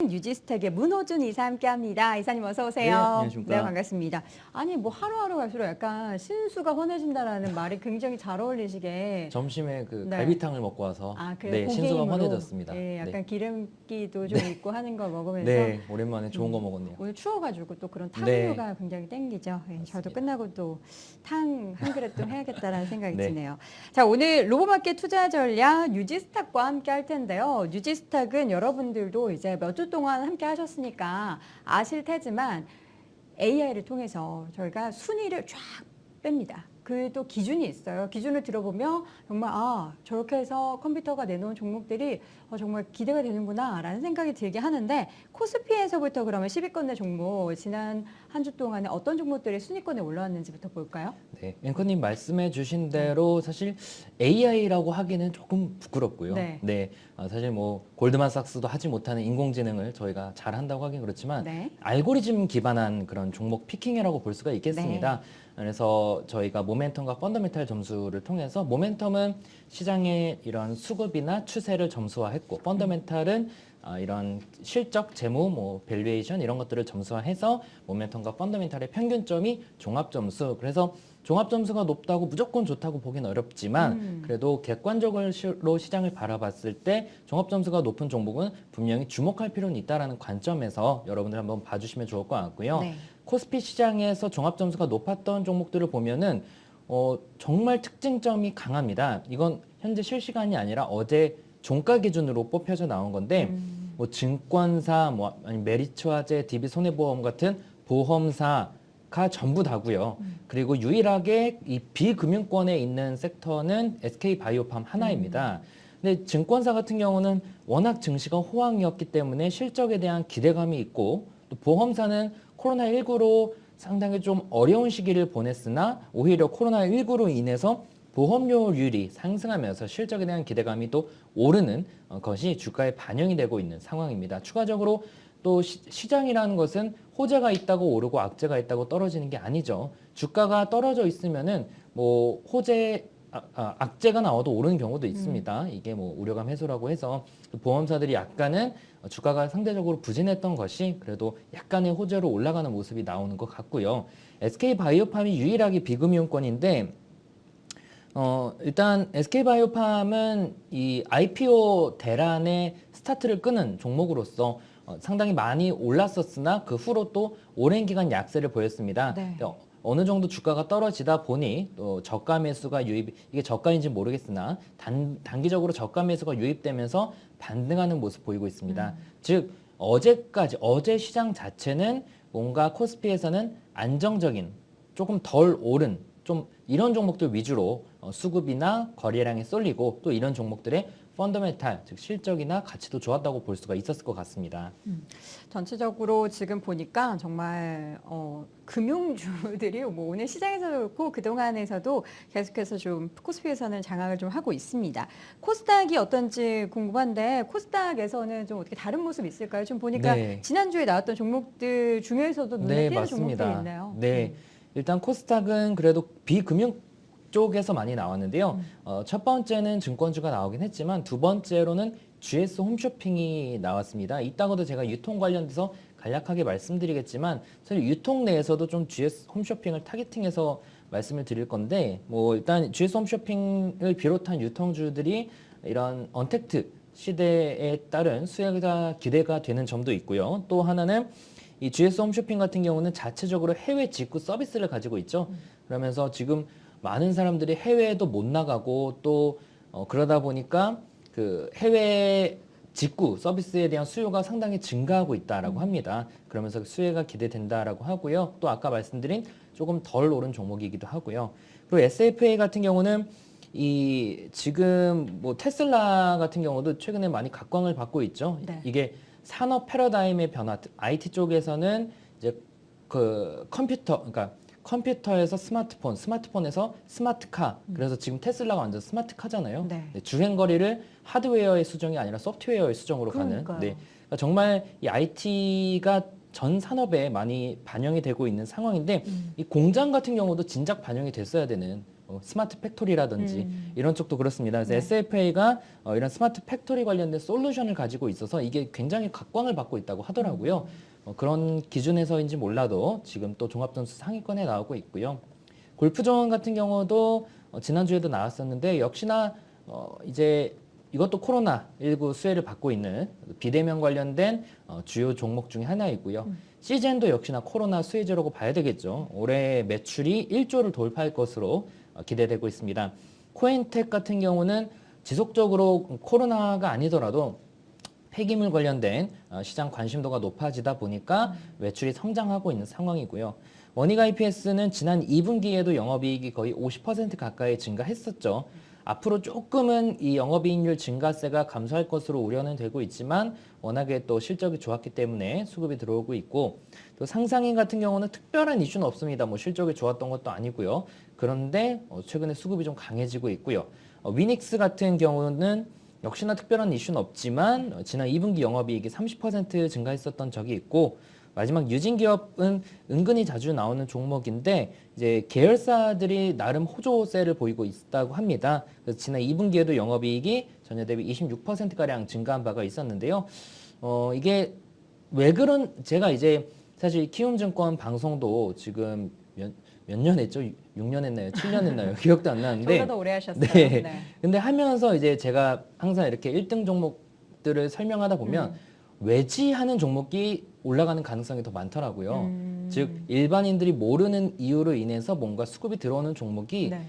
뉴지스텍의 문호준 이사 함께합니다. 이사님 어서 오세요. 네, 안녕하십니까. 네, 반갑습니다. 아니 뭐 하루하루 갈수록 약간 신수가 헌해진다라는 말이 굉장히 잘 어울리시게. 점심에 그 네. 갈비탕을 먹고 와서 그래, 네, 신수가 고기임으로. 환해졌습니다. 네, 약간 네. 기름기도 좀 있고 하는 거 먹으면서. 네, 오랜만에 좋은 거 먹었네요. 오늘 추워가지고 또 그런 네. 탕류가 굉장히 땡기죠. 네, 저도 맞습니다. 끝나고 또 탕 한 그릇 또 해야겠다라는 생각이 네. 드네요. 자, 오늘 로보마켓 투자 전략 뉴지스탁과 함께 할 텐데요. 뉴지스탁은 여러분들도 이제 몇 주 동안 함께 하셨으니까 아실 테지만 AI를 통해서 저희가 순위를 쫙 뺍니다. 그 또 기준이 있어요. 기준을 들어보면 정말 저렇게 해서 컴퓨터가 내놓은 종목들이 정말 기대가 되는구나 라는 생각이 들게 하는데, 코스피에서부터 그러면 10위권 내 종목 지난 한 주 동안에 어떤 종목들이 순위권에 올라왔는지부터 볼까요? 네, 앵커님 말씀해 주신 대로 사실 AI라고 하기는 조금 부끄럽고요. 네. 사실 뭐 골드만삭스도 하지 못하는 인공지능을 저희가 잘 한다고 하긴 그렇지만 네. 알고리즘 기반한 그런 종목 피킹이라고 볼 수가 있겠습니다. 그래서 저희가 모멘텀과 펀더멘탈 점수를 통해서, 모멘텀은 시장의 이런 수급이나 추세를 점수화했고, 펀더멘탈은 이런 실적, 재무, 뭐 밸류에이션 이런 것들을 점수화해서 모멘텀과 펀더멘탈의 평균점이 종합점수. 그래서 종합점수가 높다고 무조건 좋다고 보긴 어렵지만 그래도 객관적으로 시장을 바라봤을 때 종합점수가 높은 종목은 분명히 주목할 필요는 있다는 관점에서 여러분들 한번 봐주시면 좋을 것 같고요. 네. 코스피 시장에서 종합점수가 높았던 종목들을 보면은 정말 특징점이 강합니다. 이건 현재 실시간이 아니라 어제 종가 기준으로 뽑혀져 나온 건데, 뭐 증권사, 뭐 아니 메리츠화재, DB손해보험 같은 보험사가 전부 다고요. 그리고 유일하게 이 비금융권에 있는 섹터는 SK바이오팜 하나입니다. 근데 증권사 같은 경우는 워낙 증시가 호황이었기 때문에 실적에 대한 기대감이 있고, 또 보험사는 코로나19로 상당히 좀 어려운 시기를 보냈으나 오히려 코로나19로 인해서 보험료율이 상승하면서 실적에 대한 기대감이 또 오르는 것이 주가에 반영이 되고 있는 상황입니다. 추가적으로 또 시장이라는 것은 호재가 있다고 오르고 악재가 있다고 떨어지는 게 아니죠. 주가가 떨어져 있으면은 뭐 악재가 나와도 오르는 경우도 있습니다. 이게 뭐 우려감 해소라고 해서 보험사들이 약간은 주가가 상대적으로 부진했던 것이 그래도 약간의 호재로 올라가는 모습이 나오는 것 같고요. SK바이오팜이 유일하게 비금융권인데, 일단 SK바이오팜은 이 IPO 대란의 스타트를 끄는 종목으로서 상당히 많이 올랐었으나 그 후로 또 오랜 기간 약세를 보였습니다. 네. 어느 정도 주가가 떨어지다 보니 또 저가 매수가 이게 저가인지 모르겠으나 단기적으로 저가 매수가 유입되면서 반등하는 모습 보이고 있습니다. 즉 어제 시장 자체는 뭔가 코스피에서는 안정적인, 조금 덜 오른 좀 이런 종목들 위주로 수급이나 거래량이 쏠리고, 또 이런 종목들의 펀더멘탈, 즉 실적이나 가치도 좋았다고 볼 수가 있었을 것 같습니다. 전체적으로 지금 보니까 정말 금융주들이 뭐 오늘 시장에서도 그렇고 그동안에서도 계속해서 좀 코스피에서는 장악을 좀 하고 있습니다. 코스닥이 어떤지 궁금한데, 코스닥에서는 좀 어떻게 다른 모습이 있을까요? 좀 보니까 네. 지난주에 나왔던 종목들 중에서도 눈에 띄는 종목들이 있네요. 네, 일단 코스닥은 그래도 비금융 쪽에서 많이 나왔는데요. 첫 번째는 증권주가 나오긴 했지만 두 번째로는 GS 홈쇼핑이 나왔습니다. 이따가도 제가 유통 관련돼서 간략하게 말씀드리겠지만, 사실 유통 내에서도 좀 GS 홈쇼핑을 타겟팅해서 말씀을 드릴 건데, 뭐 일단 GS 홈쇼핑을 비롯한 유통주들이 이런 언택트 시대에 따른 수혜가 기대가 되는 점도 있고요. 또 하나는 이 GS 홈쇼핑 같은 경우는 자체적으로 해외 직구 서비스를 가지고 있죠. 그러면서 지금 많은 사람들이 해외에도 못 나가고 또 그러다 보니까 그 해외 직구 서비스에 대한 수요가 상당히 증가하고 있다라고 합니다. 그러면서 수혜가 기대된다라고 하고요. 또 아까 말씀드린 조금 덜 오른 종목이기도 하고요. 그리고 SFA 같은 경우는 지금 뭐 테슬라 같은 경우도 최근에 많이 각광을 받고 있죠. 네. 이게 산업 패러다임의 변화, IT 쪽에서는 이제 그 그러니까 컴퓨터에서 스마트폰, 스마트폰에서 스마트카. 그래서 지금 테슬라가 완전 스마트카잖아요. 네. 주행거리를 하드웨어의 수정이 아니라 소프트웨어의 수정으로 그러니까요. 가는. 그러니까 정말 이 IT가 전 산업에 많이 반영이 되고 있는 상황인데, 이 공장 같은 경우도 진작 반영이 됐어야 되는 스마트 팩토리라든지 이런 쪽도 그렇습니다. 그래서 SFA가 이런 스마트 팩토리 관련된 솔루션을 가지고 있어서 이게 굉장히 각광을 받고 있다고 하더라고요. 그런 기준에서인지 몰라도 지금 또 종합점수 상위권에 나오고 있고요. 골프존 같은 경우도 지난주에도 나왔었는데 역시나 이제 이것도 코로나19 수혜를 받고 있는 비대면 관련된 주요 종목 중에 하나이고요. 시젠도 역시나 코로나 수혜주라고 봐야 되겠죠. 올해 매출이 1조를 돌파할 것으로 기대되고 있습니다. 코인텍 같은 경우는 지속적으로 코로나가 아니더라도 폐기물 관련된 시장 관심도가 높아지다 보니까 매출이 성장하고 있는 상황이고요. 원익 IPS는 지난 2분기에도 영업이익이 거의 50% 가까이 증가했었죠. 앞으로 조금은 이 영업이익률 증가세가 감소할 것으로 우려는 되고 있지만 워낙에 또 실적이 좋았기 때문에 수급이 들어오고 있고 또 상상인 같은 경우는 특별한 이슈는 없습니다. 뭐 실적이 좋았던 것도 아니고요. 그런데 최근에 수급이 좀 강해지고 있고요. 위닉스 같은 경우는 역시나 특별한 이슈는 없지만 지난 2분기 영업이익이 30% 증가했었던 적이 있고 마지막 유진기업은 은근히 자주 나오는 종목인데 이제 계열사들이 나름 호조세를 보이고 있다고 합니다. 그래서 지난 2분기에도 영업이익이 전년 대비 26%가량 증가한 바가 있었는데요. 이게 왜 그런 제가 이제 사실 키움증권 방송도 지금 몇 년 했죠? 6년 했나요? 7년 했나요? 기억도 안 나는데. 저보다 더 오래 하셨어요. 네. 네. 근데 하면서 이제 제가 항상 이렇게 1등 종목들을 설명하다 보면 외지하는 종목이 올라가는 가능성이 더 많더라고요. 즉 일반인들이 모르는 이유로 인해서 뭔가 수급이 들어오는 종목이 네.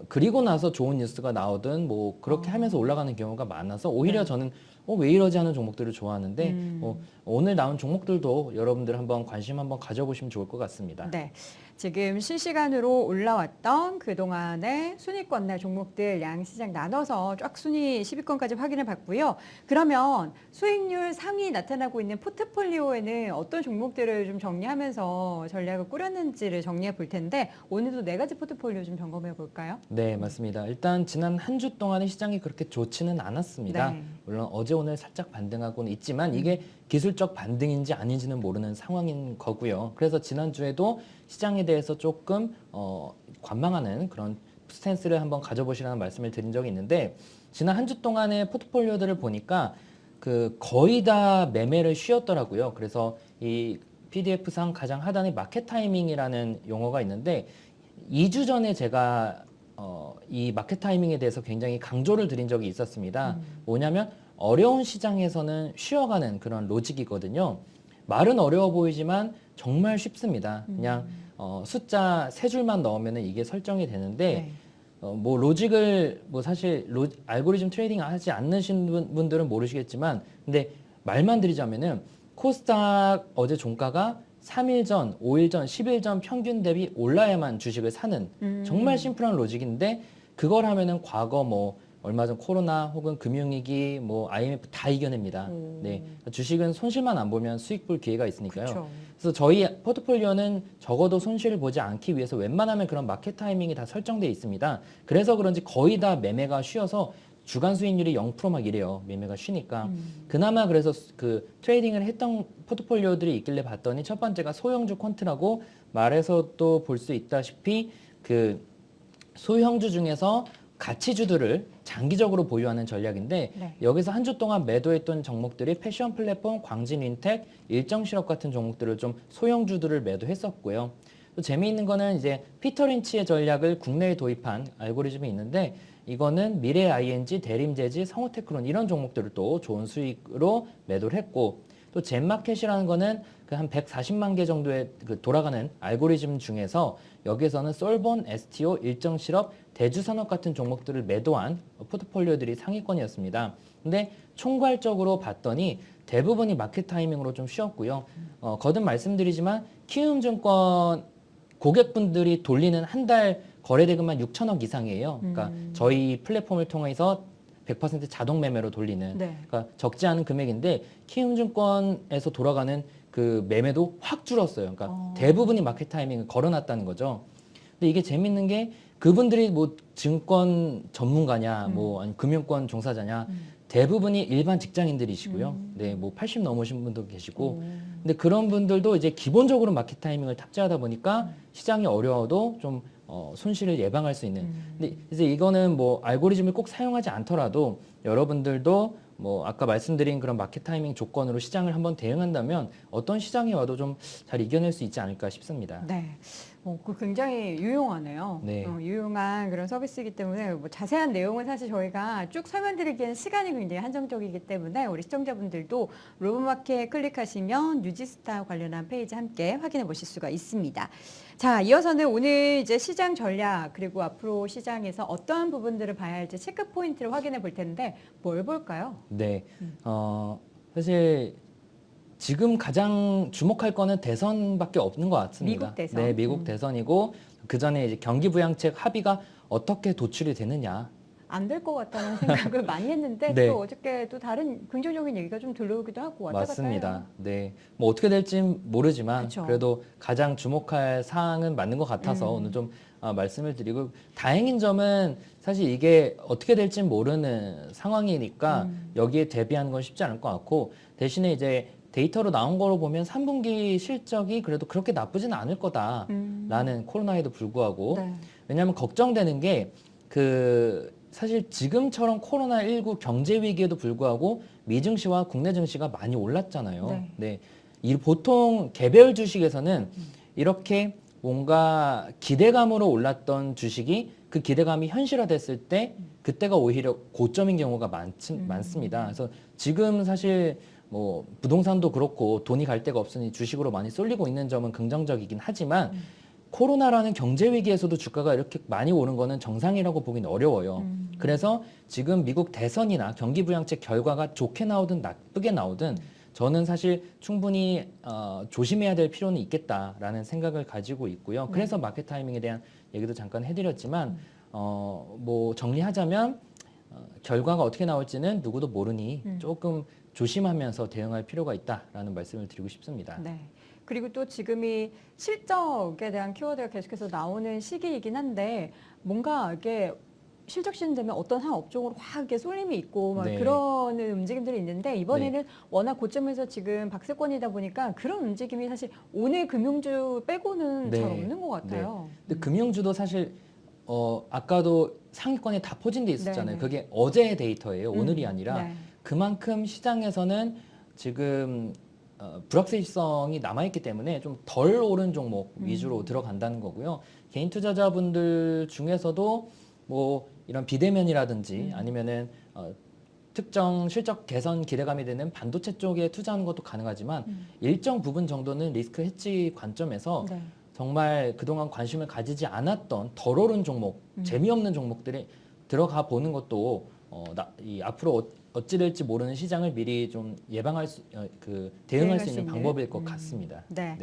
그리고 나서 좋은 뉴스가 나오든 뭐 그렇게 하면서 올라가는 경우가 많아서 오히려 저는 왜 이러지 하는 종목들을 좋아하는데 오늘 나온 종목들도 여러분들 한번 관심 한번 가져보시면 좋을 것 같습니다. 네. 지금 실시간으로 올라왔던 그동안의 순위권 내 종목들 양시장 나눠서 쫙 순위 10위권까지 확인해 봤고요. 그러면 수익률 상위 나타나고 있는 포트폴리오에는 어떤 종목들을 좀 정리하면서 전략을 꾸렸는지를 정리해 볼 텐데 오늘도 4가지 포트폴리오 좀 점검해 볼까요? 네, 맞습니다. 일단 지난 한 주 동안의 시장이 그렇게 좋지는 않았습니다. 네. 물론 어제 오늘 살짝 반등하고는 있지만 이게 기술적 반등인지 아닌지는 모르는 상황인 거고요. 그래서 지난주에도 시장에 대해서 조금 관망하는 그런 스탠스를 한번 가져보시라는 말씀을 드린 적이 있는데 지난 한 주 동안의 포트폴리오들을 보니까 그 거의 다 매매를 쉬었더라고요. 그래서 이 PDF상 가장 하단에 마켓 타이밍이라는 용어가 있는데 2주 전에 제가 이 마켓 타이밍에 대해서 굉장히 강조를 드린 적이 있었습니다. 뭐냐면 어려운 시장에서는 쉬어가는 그런 로직이거든요. 말은 어려워 보이지만 정말 쉽습니다. 그냥 숫자 3줄만 넣으면 이게 설정이 되는데 뭐 로직을 뭐 사실 알고리즘 트레이딩 하지 않으신 분들은 모르시겠지만 근데 말만 드리자면은 코스닥 어제 종가가 3일 전, 5일 전, 10일 전 평균 대비 올라야만 주식을 사는 정말 심플한 로직인데 그걸 하면은 과거 뭐 얼마 전 코로나 혹은 금융위기 뭐 IMF 다 이겨냅니다. 네. 주식은 손실만 안 보면 수익 볼 기회가 있으니까요. 그쵸. 그래서 저희 포트폴리오는 적어도 손실을 보지 않기 위해서 웬만하면 그런 마켓 타이밍이 다 설정되어 있습니다. 그래서 그런지 거의 다 매매가 쉬어서 주간 수익률이 0% 막 이래요. 매매가 쉬니까. 그나마 그래서 그 트레이딩을 했던 포트폴리오들이 있길래 봤더니 첫 번째가 소형주 퀀트라고 말해서 또 볼 수 있다시피 그 소형주 중에서 가치주들을 장기적으로 보유하는 전략인데 네. 여기서 한 주 동안 매도했던 종목들이 패션 플랫폼, 광진윈텍, 일정실업 같은 종목들을 좀 소형주들을 매도했었고요. 또 재미있는 거는 이제 피터 린치의 전략을 국내에 도입한 알고리즘이 있는데 이거는 미래 ING, 대림재지, 성우테크론 이런 종목들을 또 좋은 수익으로 매도를 했고 또 젠마켓이라는 거는 그 한 140만 개 정도의 그 돌아가는 알고리즘 중에서 여기서는 솔본, STO, 일정실업, 대주산업 같은 종목들을 매도한 포트폴리오들이 상위권이었습니다. 근데 총괄적으로 봤더니 대부분이 마켓 타이밍으로 좀 쉬었고요. 거듭 말씀드리지만 키움증권 고객분들이 돌리는 한 달 거래대금만 6천억 이상이에요. 그러니까 저희 플랫폼을 통해서 100% 자동 매매로 돌리는 네. 그러니까 적지 않은 금액인데 키움증권에서 돌아가는 그 매매도 확 줄었어요. 그러니까 대부분이 마켓 타이밍을 걸어놨다는 거죠. 근데 이게 재밌는 게 그분들이 뭐 증권 전문가냐, 뭐 아니 금융권 종사자냐, 대부분이 일반 직장인들이시고요. 네, 뭐 80 넘으신 분도 계시고, 근데 그런 분들도 이제 기본적으로 마켓 타이밍을 탑재하다 보니까 시장이 어려워도 좀 손실을 예방할 수 있는. 근데 이제 이거는 뭐 알고리즘을 꼭 사용하지 않더라도 여러분들도 뭐 아까 말씀드린 그런 마켓 타이밍 조건으로 시장을 한번 대응한다면 어떤 시장이 와도 좀 잘 이겨낼 수 있지 않을까 싶습니다. 네. 그 굉장히 유용하네요. 네. 유용한 그런 서비스이기 때문에 뭐 자세한 내용은 사실 저희가 쭉 설명드리기에는 시간이 굉장히 한정적이기 때문에 우리 시청자분들도 로봇마켓 클릭하시면 뉴지스타 관련한 페이지 함께 확인해 보실 수가 있습니다. 자, 이어서는 오늘 이제 시장 전략 그리고 앞으로 시장에서 어떠한 부분들을 봐야 할지 체크 포인트를 확인해 볼 텐데 뭘 볼까요? 네. 사실 지금 가장 주목할 거는 대선밖에 없는 것 같습니다. 미국 대선. 네, 미국 대선이고 그 전에 이제 경기 부양책 합의가 어떻게 도출이 되느냐. 안 될 것 같다는 생각을 많이 했는데 네. 또 어저께 또 다른 긍정적인 얘기가 좀 들려오기도 하고 왔다 갔다 맞습니다. 해요. 네. 뭐 어떻게 될지 모르지만 그쵸. 그래도 가장 주목할 사항은 맞는 것 같아서 오늘 좀 말씀을 드리고 다행인 점은 사실 이게 어떻게 될지 모르는 상황이니까 여기에 대비하는 건 쉽지 않을 것 같고 대신에 이제 데이터로 나온 거로 보면 3분기 실적이 그래도 그렇게 나쁘진 않을 거다라는 코로나에도 불구하고 네. 왜냐하면 걱정되는 게 사실 지금처럼 코로나19 경제 위기에도 불구하고 미증시와 국내 증시가 많이 올랐잖아요. 네. 이 보통 개별 주식에서는 이렇게 뭔가 기대감으로 올랐던 주식이 그 기대감이 현실화됐을 때 그때가 오히려 고점인 경우가 많습니다. 그래서 지금 사실 뭐 부동산도 그렇고 돈이 갈 데가 없으니 주식으로 많이 쏠리고 있는 점은 긍정적이긴 하지만 코로나라는 경제 위기에서도 주가가 이렇게 많이 오른 거는 정상이라고 보기는 어려워요. 그래서 지금 미국 대선이나 경기 부양책 결과가 좋게 나오든 나쁘게 나오든 저는 사실 충분히 조심해야 될 필요는 있겠다라는 생각을 가지고 있고요. 그래서 마켓 타이밍에 대한 얘기도 잠깐 해드렸지만 뭐 정리하자면 결과가 어떻게 나올지는 누구도 모르니 조금 조심하면서 대응할 필요가 있다라는 말씀을 드리고 싶습니다. 네. 그리고 또 지금이 실적에 대한 키워드가 계속해서 나오는 시기이긴 한데 뭔가 이게 실적 시즌 되면 어떤 한 업종으로 확 이렇게 쏠림이 있고 막 네. 그런 움직임들이 있는데 이번에는 워낙 고점에서 지금 박스권이다 보니까 그런 움직임이 사실 오늘 금융주 빼고는 네. 잘 없는 것 같아요. 근데 금융주도 사실 아까도 상위권에 다 포진돼 있었잖아요. 네네. 그게 어제의 데이터예요. 오늘이 아니라 네. 그만큼 시장에서는 지금 불확실성이 남아있기 때문에 좀 덜 오른 종목 위주로 들어간다는 거고요. 개인 투자자분들 중에서도 뭐 이런 비대면이라든지 아니면은 특정 실적 개선 기대감이 되는 반도체 쪽에 투자하는 것도 가능하지만 일정 부분 정도는 리스크 해지 관점에서 네. 정말 그동안 관심을 가지지 않았던 덜 오른 종목, 재미없는 종목들이 들어가 보는 것도 앞으로 어찌 될지 모르는 시장을 미리 좀 대응할 수 있는 방법일 것 같습니다. 네.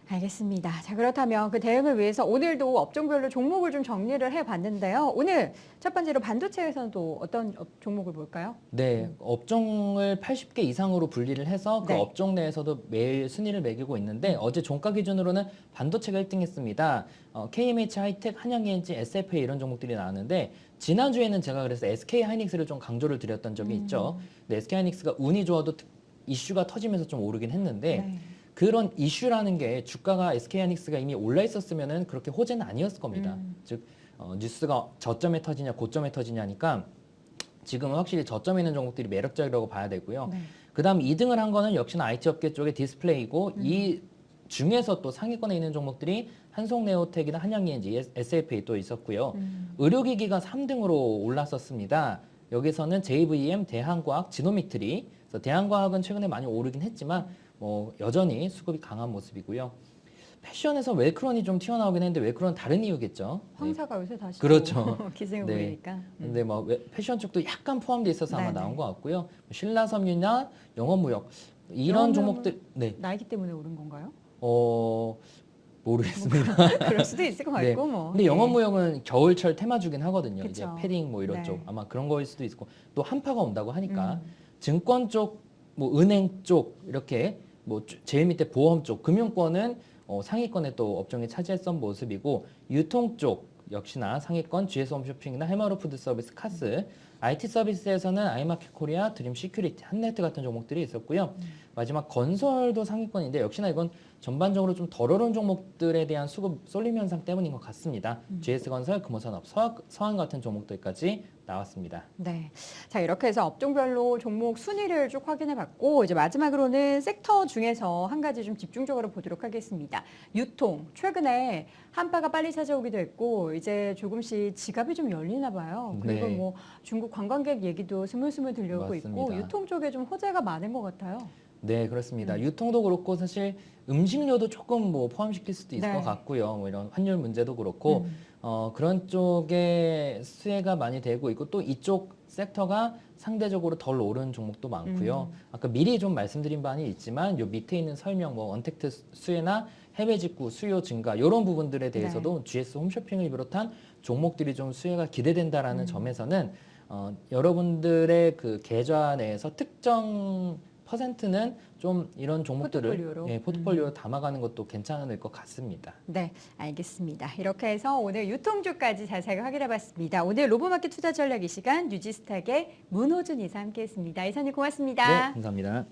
알겠습니다. 자, 그렇다면 그 대응을 위해서 오늘도 업종별로 종목을 좀 정리를 해봤는데요. 오늘 첫 번째로 반도체에서도 어떤 종목을 볼까요? 네, 업종을 80개 이상으로 분리를 해서 그 네. 업종 내에서도 매일 순위를 매기고 있는데 어제 종가 기준으로는 반도체가 1등했습니다. KMH 하이텍, 한양ENG, SFA 이런 종목들이 나왔는데 지난주에는 제가 그래서 SK 하이닉스를 좀 강조를 드렸던 적이 있죠. 근데 SK 하이닉스가 운이 좋아도 이슈가 터지면서 좀 오르긴 했는데 네. 그런 이슈라는 게 주가가 SK 하이닉스가 이미 올라 있었으면은 그렇게 호재는 아니었을 겁니다. 즉 뉴스가 저점에 터지냐 고점에 터지냐니까 지금은 확실히 저점에 있는 종목들이 매력적이라고 봐야 되고요. 네. 그다음 2등을 한 거는 역시나 IT 업계 쪽의 디스플레이고 이 중에서 또 상위권에 있는 종목들이 한송네오텍이나 한양ENG, SFA 또 있었고요. 의료기기가 3등으로 올랐었습니다. 여기서는 JVM, 대한과학, 지노미트리. 그래서 대한과학은 최근에 많이 오르긴 했지만 뭐 여전히 수급이 강한 모습이고요. 패션에서 웰크론이 좀 튀어나오긴 했는데 웰크론은 다른 이유겠죠. 황사가 요새 다시 그렇죠. 기승을 네. 부리니까. 근데 뭐 패션 쪽도 약간 포함돼 있어서 아마 네네. 나온 것 같고요. 신라섬유나 영업무역 이런 종목들 나이기 때문에 오른 건가요? 모르겠습니다. 그럴 수도 있을 것 같고 네. 뭐. 근데 영업무역은 겨울철 테마주긴 하거든요. 그쵸. 이제 패딩 뭐 이런 네. 쪽 아마 그런 거일 수도 있고 또 한파가 온다고 하니까 증권 쪽, 뭐 은행 쪽 이렇게 뭐 제일 밑에 보험 쪽, 금융권은 상위권에 또 업종이 차지했던 모습이고 유통 쪽 역시나 상위권 GS 홈쇼핑이나 해마루 푸드 서비스, 카스, IT 서비스에서는 아이마켓 코리아, 드림 시큐리티, 한네트 같은 종목들이 있었고요. 마지막 건설도 상위권인데 역시나 이건 전반적으로 좀 덜 오른 종목들에 대한 수급 쏠림 현상 때문인 것 같습니다. GS건설, 금호산업, 서한 같은 종목들까지 나왔습니다. 네. 자, 이렇게 해서 업종별로 종목 순위를 쭉 확인해 봤고, 이제 마지막으로는 섹터 중에서 한 가지 좀 집중적으로 보도록 하겠습니다. 유통. 최근에 한파가 빨리 찾아오기도 했고, 이제 조금씩 지갑이 좀 열리나 봐요. 그리고 네. 뭐 중국 관광객 얘기도 스물스물 들려오고 맞습니다. 있고, 유통 쪽에 좀 호재가 많은 것 같아요. 네, 그렇습니다. 유통도 그렇고 사실 음식료도 조금 뭐 포함시킬 수도 있을 네. 것 같고요. 뭐 이런 환율 문제도 그렇고 그런 쪽에 수혜가 많이 되고 있고 또 이쪽 섹터가 상대적으로 덜 오른 종목도 많고요. 아까 미리 좀 말씀드린 바는 있지만 요 밑에 있는 설명 뭐 언택트 수혜나 해외 직구 수요 증가 이런 부분들에 대해서도 GS 홈쇼핑을 비롯한 종목들이 좀 수혜가 기대된다라는 점에서는 여러분들의 그 계좌 내에서 특정 퍼센트는 좀 이런 종목들을 포트폴리오로. 포트폴리오로 담아가는 것도 괜찮을 것 같습니다. 네, 알겠습니다. 이렇게 해서 오늘 유통주까지 자세하게 확인해 봤습니다. 오늘 로보마켓 투자 전략 이 시간 뉴지스탁의 문호준 이사 함께했습니다. 이사님 고맙습니다. 네, 감사합니다.